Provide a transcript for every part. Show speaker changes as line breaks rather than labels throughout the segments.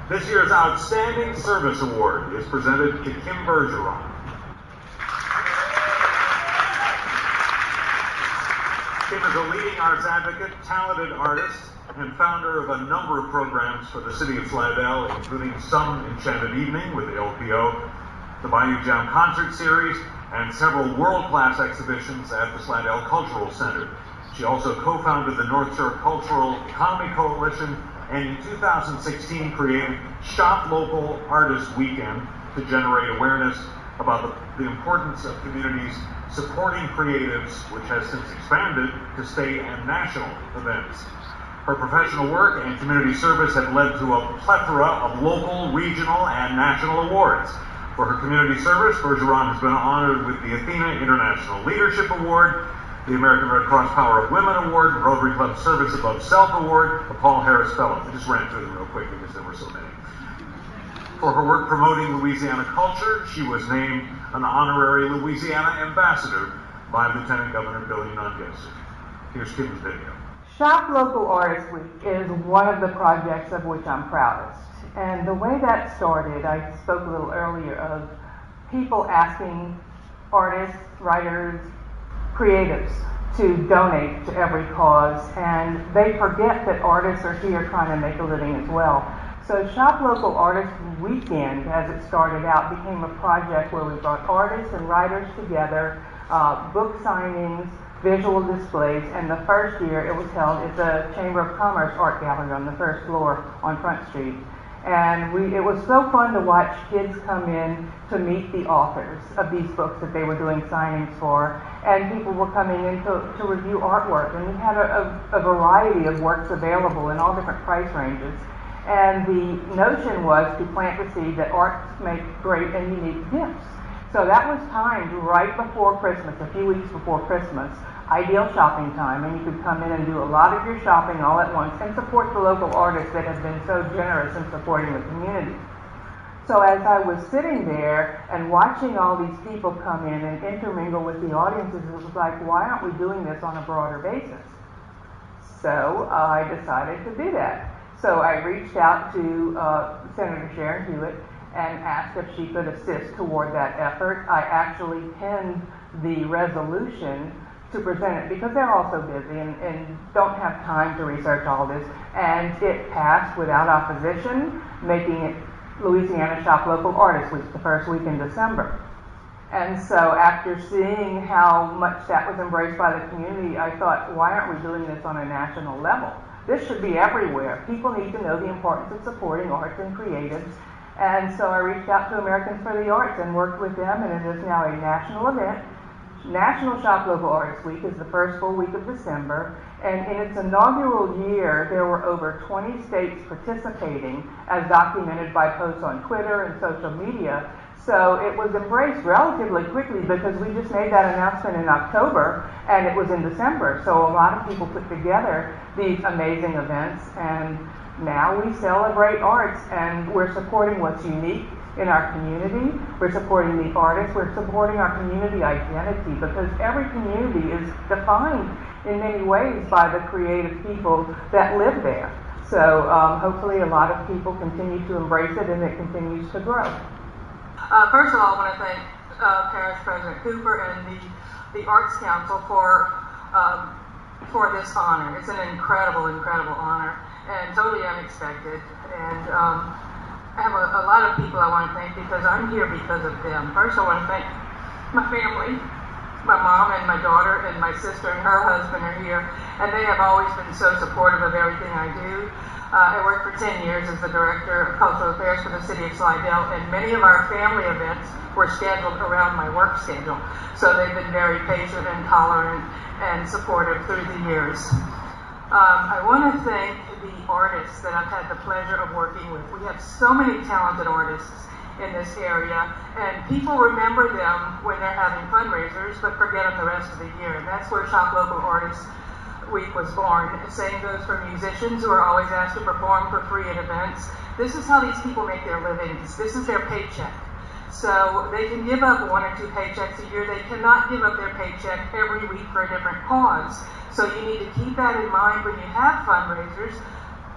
This year's Outstanding Service Award is presented to Kim Bergeron. Kim is a leading arts advocate, talented artist, and founder of a number of programs for the city of Slidell, including Some Enchanted Evening with the LPO, the Bayou Jam Concert Series, and several world-class exhibitions at the Slidell Cultural Center. She also co-founded the North Shore Cultural Economy Coalition, and in 2016 created Shop Local Artist Weekend to generate awareness about the importance of communities supporting creatives, which has since expanded to state and national events. Her professional work and community service have led to a plethora of local, regional, and national awards. For her community service, Bergeron has been honored with the Athena International Leadership Award, the American Red Cross Power of Women Award, Rotary Club Service Above Self Award, the Paul Harris Fellow. I just ran through them real quick because there were so many. For her work promoting Louisiana culture, she was named an honorary Louisiana ambassador by Lieutenant Governor Billy Nungesser. Here's Kim's video.
Shop Local Artist Week is one of the projects of which I'm proudest. And the way that started, I spoke a little earlier of people asking artists, writers, creatives to donate to every cause, and they forget that artists are here trying to make a living as well. So Shop Local Artist Weekend, as it started out, became a project where we brought artists and writers together, book signings, visual displays, and the first year it was held at the Chamber of Commerce Art Gallery on the first floor on Front Street. And it was so fun to watch kids come in to meet the authors of these books that they were doing signings for, and people were coming in to review artwork, and we had a variety of works available in all different price ranges. And the notion was to plant the seed that arts make great and unique gifts. So that was timed right before Christmas, a few weeks before Christmas, ideal shopping time, and you could come in and do a lot of your shopping all at once and support the local artists that have been so generous in supporting the community. So as I was sitting there and watching all these people come in and intermingle with the audiences, it was like, why aren't we doing this on a broader basis? So I decided to do that. So I reached out to Senator Sharon Hewitt and asked if she could assist toward that effort. I actually penned the resolution to present it because they're also busy and don't have time to research all this. And it passed without opposition, making it Louisiana Shop Local Artist Week, the first week in December. And so after seeing how much that was embraced by the community, I thought, why aren't we doing this on a national level? This should be everywhere. People need to know the importance of supporting arts and creatives. And so I reached out to Americans for the Arts and worked with them, and it is now a national event. National Shop Local Artist Week is the first full week of December, and in its inaugural year, there were over 20 states participating, as documented by posts on Twitter and social media. So it was embraced relatively quickly because we just made that announcement in October, and it was in December. So a lot of people put together these amazing events, and now we celebrate arts, and we're supporting what's unique in our community. We're supporting the artists. We're supporting our community identity, because every community is defined in many ways by the creative people that live there. So hopefully a lot of people continue to embrace it and it continues to grow.
First of all, I want to thank Parish President Cooper and the Arts Council for this honor. It's an incredible, incredible honor and totally unexpected. And I have a lot of people I want to thank because I'm here because of them. First, I want to thank my family. My mom and my daughter and my sister and her husband are here, and they have always been so supportive of everything I do. I worked for 10 years as the Director of Cultural Affairs for the City of Slidell, and many of our family events were scheduled around my work schedule. So they've been very patient and tolerant and supportive through the years. I want to thank the artists that I've had the pleasure of working with. We have so many talented artists in this area, and people remember them when they're having fundraisers, but forget them the rest of the year. And that's where Shop Local Artists Week was born. The same goes for musicians who are always asked to perform for free at events. This is how these people make their livings. This is their paycheck. So they can give up 1 or 2 paychecks a year. They cannot give up their paycheck every week for a different cause. So you need to keep that in mind when you have fundraisers.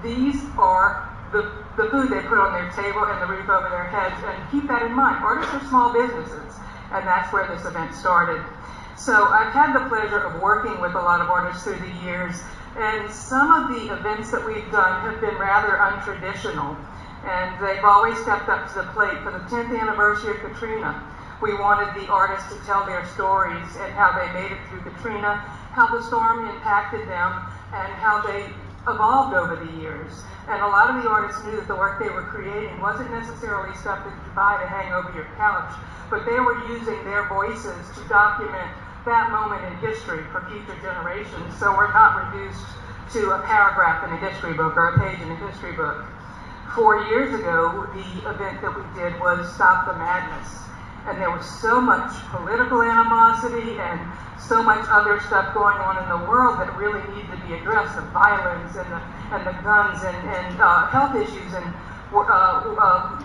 These are the food they put on their table and the roof over their heads. And keep that in mind. Artists are small businesses, and that's where this event started. So I've had the pleasure of working with a lot of artists through the years, and some of the events that we've done have been rather untraditional, and they've always stepped up to the plate. For the 10th anniversary of Katrina, we wanted the artists to tell their stories and how they made it through Katrina, how the storm impacted them, and how they evolved over the years. And a lot of the artists knew that the work they were creating wasn't necessarily stuff that you buy to hang over your couch, but they were using their voices to document that moment in history for future generations. So we're not reduced to a paragraph in a history book or a page in a history book. 4 years ago, the event that we did was Stop the Madness. And there was so much political animosity and so much other stuff going on in the world that really needed to be addressed, the violence and the guns and health issues and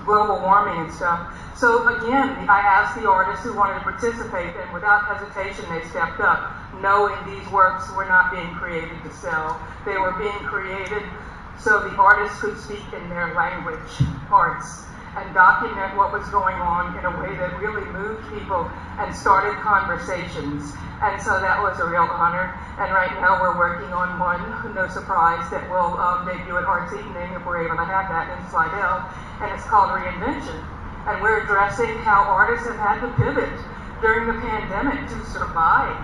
global warming and stuff. So again, I asked the artists who wanted to participate, and without hesitation they stepped up, knowing these works were not being created to sell. They were being created so the artists could speak in their language, arts, and document what was going on in a way that really moved people and started conversations. And so that was a real honor. And right now we're working on one, no surprise, that will debut at Arts Evening if we're able to have that in Slidell. And it's called Reinvention. And we're addressing how artists have had to pivot during the pandemic to survive.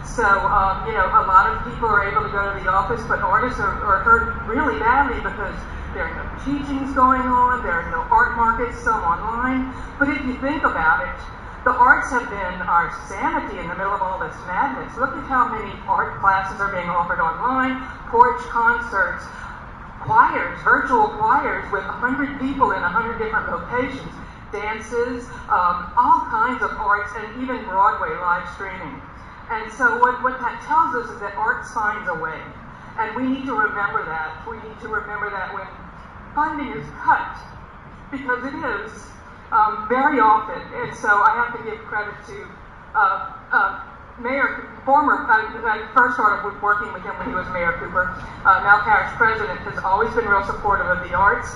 So, a lot of people are able to go to the office, but artists are hurt really badly because there are no teachings going on, there are no art markets, some online. But if you think about it, the arts have been our sanity in the middle of all this madness. Look at how many art classes are being offered online, porch concerts, choirs, virtual choirs with 100 people in 100 different locations, dances, all kinds of arts, and even Broadway live streaming. And so what that tells us is that arts finds a way. And we need to remember that. We need to remember that when funding is cut, because it is very often. And so I have to give credit to I first started working with him when he was Mayor Cooper. Now Parish President, has always been real supportive of the arts.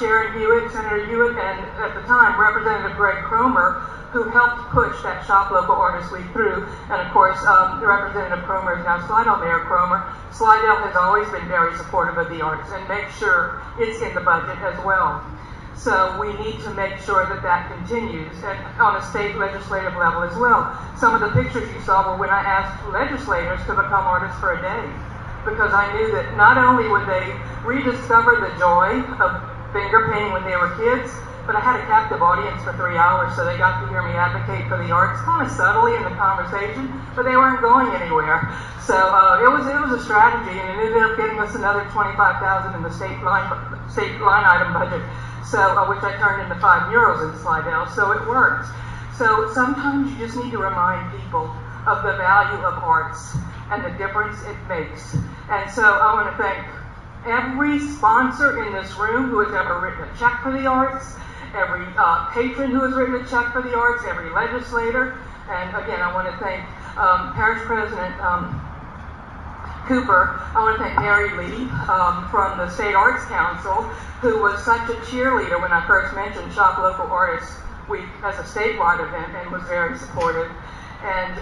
Sharon Hewitt, Senator Hewitt, and at the time Representative Greg Cromer, who helped push that Shop Local Artist Week through. And of course, Representative Cromer is now Slidell Mayor Cromer. Slidell has always been very supportive of the arts and makes sure it's in the budget as well. So we need to make sure that that continues, and on a state legislative level as well. Some of the pictures you saw were when I asked legislators to become artists for a day, because I knew that not only would they rediscover the joy of finger painting when they were kids, but I had a captive audience for 3 hours, so they got to hear me advocate for the arts, kind of subtly in the conversation, but they weren't going anywhere. So it was a strategy, and it ended up getting us another $25,000 in the state line item budget, so which I turned into €5 in Slidell. So it worked. So sometimes you just need to remind people of the value of arts and the difference it makes. And so I want to thank every sponsor in this room who has ever written a check for the arts, every patron who has written a check for the arts, every legislator. And again, I want to thank Parish President Cooper. I want to thank Mary Lee from the State Arts Council, who was such a cheerleader when I first mentioned Shop Local Artists Week as a statewide event, and was very supportive. And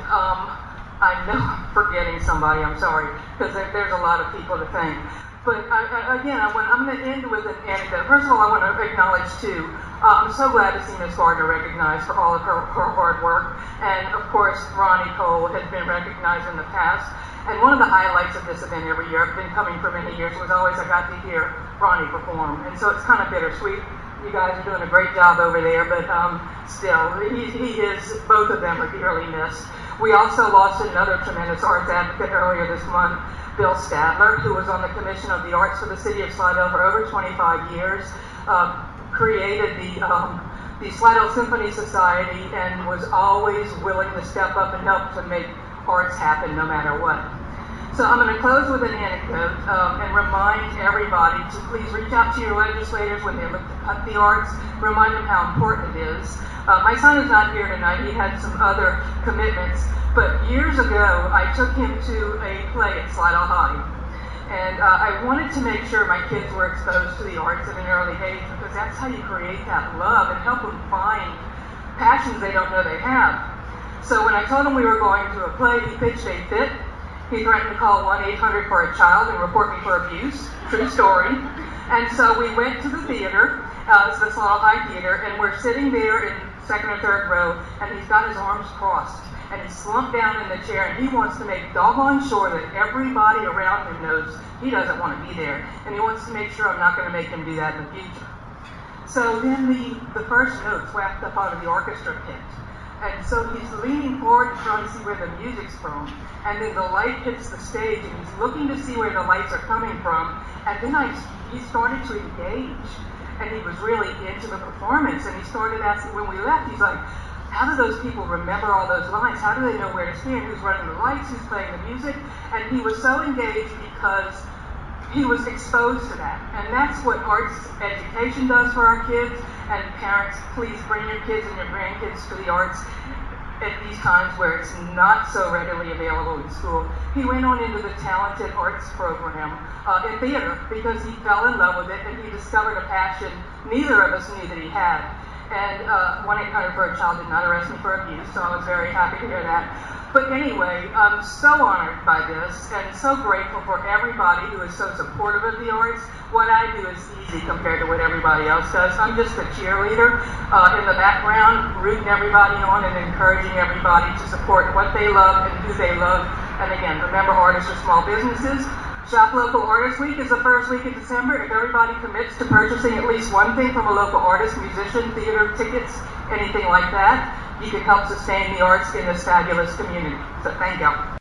I know I'm forgetting somebody, I'm sorry, because there's a lot of people to thank. But I'm going to end with an anecdote. First of all, I want to acknowledge, too, I'm so glad to see Ms. Gardner recognized for all of her hard work. And, of course, Ronnie Cole has been recognized in the past. And one of the highlights of this event every year, I've been coming for many years, was always I got to hear Ronnie perform. And so it's kind of bittersweet. You guys are doing a great job over there, but still, he is, both of them are dearly missed. We also lost another tremendous arts advocate earlier this month, Bill Stadler, who was on the Commission of the Arts for the City of Slidell for over 25 years, created the Slidell Symphony Society, and was always willing to step up and help to make arts happen no matter what. So I'm going to close with an anecdote and remind everybody to please reach out to your legislators when they look to cut the arts. Remind them how important it is. My son is not here tonight. He had some other commitments. But years ago, I took him to a play at Slidell High. And I wanted to make sure my kids were exposed to the arts at an early age, because that's how you create that love and help them find passions they don't know they have. So when I told him we were going to a play, he pitched a fit. He threatened to call 1-800 for a child and report me for abuse. True story. And so we went to the theater. It's this little high theater, and we're sitting there in second or third row, and he's got his arms crossed, and he's slumped down in the chair, and he wants to make doggone sure that everybody around him knows he doesn't want to be there, and he wants to make sure I'm not going to make him do that in the future. So then the first notes whacked up out of the orchestra pit. And so he's leaning forward trying to see where the music's from. And then the light hits the stage, and he's looking to see where the lights are coming from. And then he started to engage. And he was really into the performance. And he started asking, when we left, he's like, how do those people remember all those lines? How do they know where to stand? Who's running the lights? Who's playing the music? And he was so engaged because he was exposed to that. And that's what arts education does for our kids. And parents, please bring your kids and your grandkids to the arts at these times where it's not so readily available in school. He went on into the talented arts program in theater because he fell in love with it, and he discovered a passion neither of us knew that he had. And 1-800 for a child did not arrest me for abuse, so I was very happy to hear that. But anyway, I'm so honored by this and so grateful for everybody who is so supportive of the arts. What I do is easy compared to what everybody else does. I'm just a cheerleader in the background, rooting everybody on and encouraging everybody to support what they love and who they love. And again, remember, artists are small businesses. Shop Local Artist Week is the first week of December. If everybody commits to purchasing at least one thing from a local artist, musician, theater, tickets, anything like that, you can help sustain the arts in this fabulous community. So thank you.